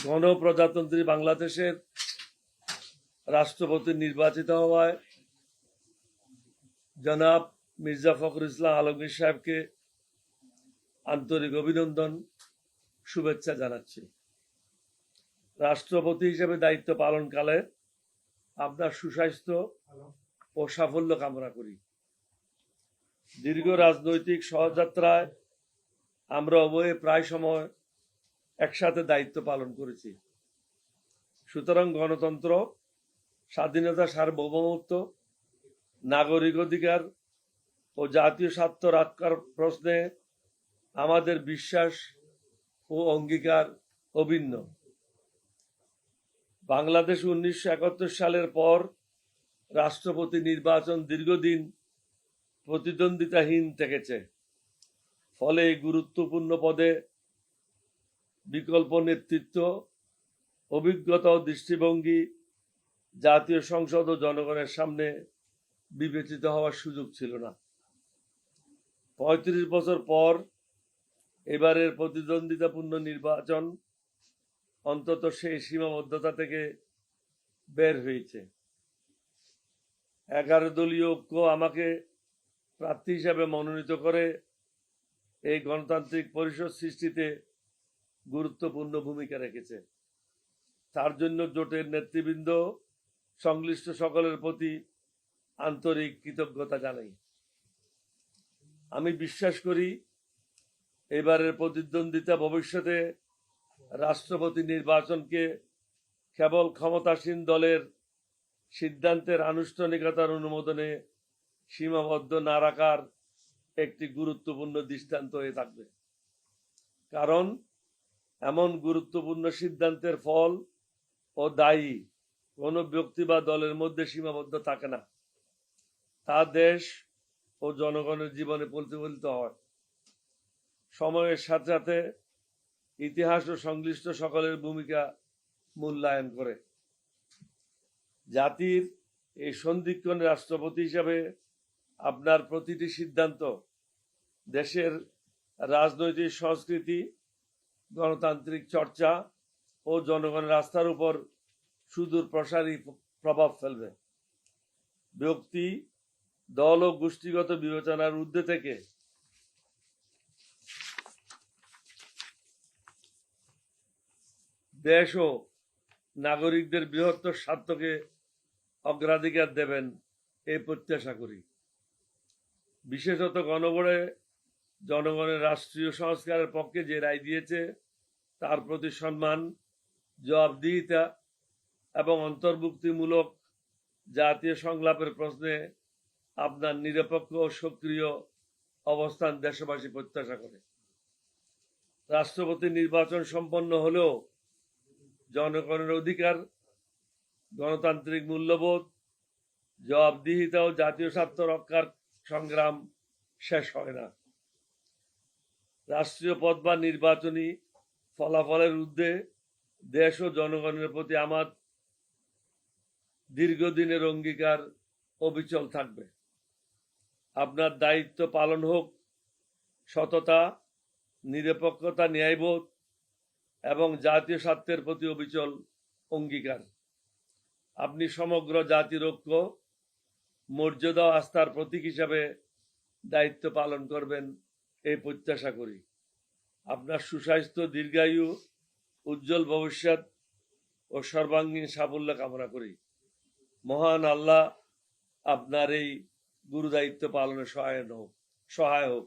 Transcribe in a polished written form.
গণপ্রজাতন্ত্রী বাংলাদেশের রাষ্ট্রপতি নির্বাচিত হওয়ায় জনাব মির্জা ফখরুল ইসলাম আলমগীর সাহেবকে আন্তরিক অভিনন্দন, শুভেচ্ছা জানাচ্ছি। রাষ্ট্রপতি হিসেবে দায়িত্ব পালনকালে আপনার সুস্বাস্থ্য ও সাফল্য কামনা করি। দীর্ঘ রাজনৈতিক সহযাত্রায় আমরা উভয়ে প্রায় সময় একসাথে দায়িত্ব পালন করেছি। সুতরাং গণতন্ত্র, স্বাধীনতা, সার্বভৌমত্ব, নাগরিক অধিকার ও জাতীয় স্বার্থ রক্ষার প্রশ্নে আমাদের বিশ্বাস ও অঙ্গীকার অভিন্ন। বাংলাদেশ 1971 সালের পর রাষ্ট্রপতি নির্বাচন দীর্ঘদিন প্রতিদ্বন্দ্বিতাহীন থেকেছে। ফলে এই গুরুত্বপূর্ণ পদে বিকল্প নেতৃত্ব, অভিজ্ঞতা ও দৃষ্টিভঙ্গি জাতীয় সংসদ ও জনগণের সামনে বিবেচিত হওয়ার সুযোগ ছিল না। 35 বছর পর এবারের প্রতিদ্বন্দ্বিতাপূর্ণ নির্বাচন অন্তত সেই সীমাবদ্ধতা থেকে বের হয়েছে। 11 দলীয় ঐক্য আমাকে প্রার্থী হিসাবে মনোনীত করে এই গণতান্ত্রিক পরিষদ সৃষ্টিতে গুরুত্বপূর্ণ ভূমিকা রেখেছে। তার জন্য জোটের নেতৃবৃন্দ, সংশ্লিষ্ট সকলের প্রতি আন্তরিক কৃতজ্ঞতা জানাই। আমি বিশ্বাস করি এবারের প্রতিদ্বন্দ্বিতা ভবিষ্যতে রাষ্ট্রপতি নির্বাচনকে কেবল ক্ষমতাসীন দলের সিদ্ধান্তের আনুষ্ঠানিকতার অনুমোদনে সীমাবদ্ধ না রাখার একটি গুরুত্বপূর্ণ দৃষ্টান্ত হয়ে থাকবে। কারণ এমন গুরুত্বপূর্ণ সিদ্ধান্তের ফল ও দায়ী কোনো ব্যক্তি বা দলের মধ্যে সীমাবদ্ধ থাকে না, তা দেশ ও জনগণের জীবনে প্রতিফলিত হয়। সময়ের সাথে সাথে ইতিহাস ও সংশ্লিষ্ট সকলের ভূমিকা মূল্যায়ন করে। জাতির এই সন্ধিক্ষণ রাষ্ট্রপতি হিসাবে আপনার প্রতিটি সিদ্ধান্ত দেশের রাজনৈতিক সংস্কৃতি, গণতান্ত্রিক চর্চা ও জনগণের আস্থার উপর সুদূর প্রসারী প্রভাব ফেলবে। ব্যক্তি, দল ও গোষ্ঠীগত বিবেচনার ঊর্ধ্বে থেকে দেশ ও নাগরিকদের বৃহত্তর স্বার্থকে অগ্রাধিকার দেবেন এই প্রত্যাশা করি। বিশেষত গণভোটে জনগণের রাষ্ট্রীয় সংস্কারের পক্ষে যে রায় দিয়েছে তার প্রতি সম্মান, জবাবদিহিতা এবং অন্তর্ভুক্তিমূলক জাতীয় সংলাপের প্রশ্নে আপনার নিরপেক্ষ ও সক্রিয় অবস্থান দেশবাসী প্রত্যাশা করে। রাষ্ট্রপতি নির্বাচন সম্পন্ন হলেও জনগণের অধিকার, গণতান্ত্রিক মূল্যবোধ, জবাবদিহিতা ও জাতীয় স্বার্থ রক্ষার সংগ্রাম শেষ হয় না। রাষ্ট্রীয় পদ বা নির্বাচনী ফলাফলের ঊর্ধ্বে দেশ ও জনগণের প্রতি আমার দীর্ঘদিনের অঙ্গীকার অবিচল থাকবে। আপনার দায়িত্ব পালন হোক সততা, নিরপেক্ষতা, ন্যায়বোধ এবং জাতীয় স্বার্থের প্রতি অবিচল অঙ্গীকার। আপনি সমগ্র জাতির ঐক্য, মর্যাদা ও আস্থার প্রতীক হিসাবে দায়িত্ব পালন করবেন এই প্রত্যাশা করি। আপনার সুস্বাস্থ্য, দীর্ঘায়ু, উজ্জ্বল ভবিষ্যৎ ও সর্বাঙ্গীন সাফল্য কামনা করি। মহান আল্লাহ আপনার এই গুরু দায়িত্ব পালনে সহায় হোক।